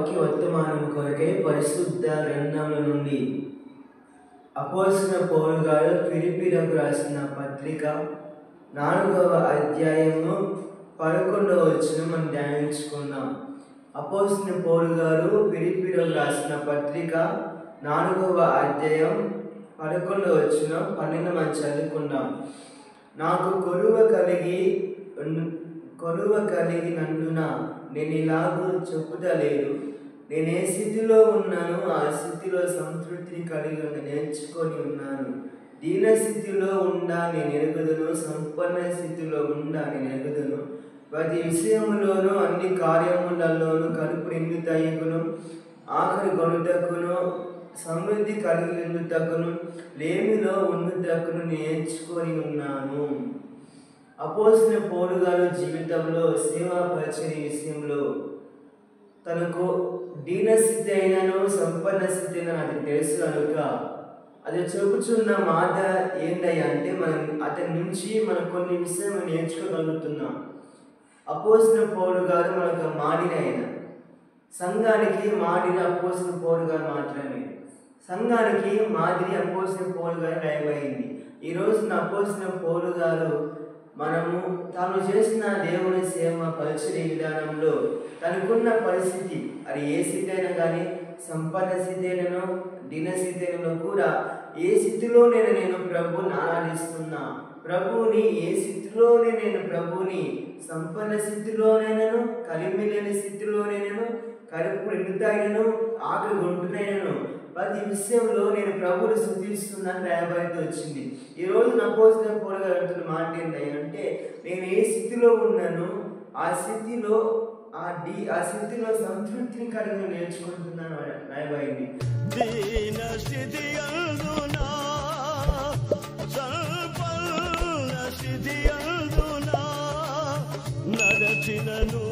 వాక్య వర్తమానం కొరకై పరిశుద్ధ గ్రంథముల నుండి అపోస్తలుడైన పౌలు గారు ఫిలిప్పీలకు రాసిన పత్రిక 4వ అధ్యాయము 11వ వచనం మనం ధ్యానించుకుందాం. అపోస్తలుడైన పౌలు గారు ఫిలిప్పీలకు రాసిన పత్రిక 4వ అధ్యాయం 11వ వచనం 12 మనం చదువుకుందాం. నాకు కొలువ కలిగినందున నేను ఇలాగూ చెప్పుటలేదు. నేను ఏ స్థితిలో ఉన్నానో ఆ స్థితిలో సంతృప్తిని కలిగి నేర్చుకొని ఉన్నాను. దీన స్థితిలో ఉండా నేను ఎరుగుదును, సంపన్న స్థితిలో ఉండా నేను ఎరుగుదును. ప్రతి విషయములోనూ అన్ని కార్యములలోనూ కడుపు నిండుటకును, ఆకలి కొనుటకును, సమృద్ధి కలిగి ఉండుటకును, లేమిలో ఉండుటకును నేర్చుకొని ఉన్నాను. అపోస్తలుడైన పౌలు గారు జీవితంలో సేవా పరిచర్య విషయంలో తనకు దీనస్థితి అయినను సంపన్న స్థితి అయినా అది తెలుసు కనుక అది చెప్పుచున్న మాట ఏంటయ్యా అంటే మనం అతని నుంచి మనం కొన్ని విషయాలు నేర్చుకోగలుగుతున్నాం. అపోస్తలుడైన పౌలు గారు మనకు మాడిన ఆయన, సంఘానికి మాడిన అపోస్తలుడైన పౌలు గారు మాత్రమే. సంఘానికి మాదిరి అపోస్తలుడైన పౌలు గారు రాయబడింది. ఈరోజు అపోస్తలుడైన పౌలు గారు మనము తాను చేసిన దేవుని సేవ పరిచర్య విధానంలో తనకున్న పరిస్థితి, అది ఏ స్థితి అయినా కానీ, సంపన్న స్థితి అయినను దీన స్థితి అయినను కూడా, ఏ స్థితిలోనే నేను ప్రభువుని ఆరాధిస్తున్నా, ప్రభువుని ఏ స్థితిలోనే నేను ప్రభువుని సంపన్న స్థితిలోనైనాను, కలిమి లేని స్థితిలోనైనాను, కడుపు నిండుతాయినను, ఆకలి గొంటునైనను ప్రతి విషయంలో నేను ప్రభువుని స్తుతిస్తున్నాను రాయబడి వచ్చింది. ఈరోజు అపోస్తలుడైన పౌలు గారు అంటున్న మాట ఏంటంటే నేను ఏ స్థితిలో ఉన్నాను ఆ స్థితిలో సంతృప్తిని కలిగి నేర్చుకుంటున్నాను రాయబడింది. దీన స్థితి అందునా సంపన్న స్థితి అందునా నడచినను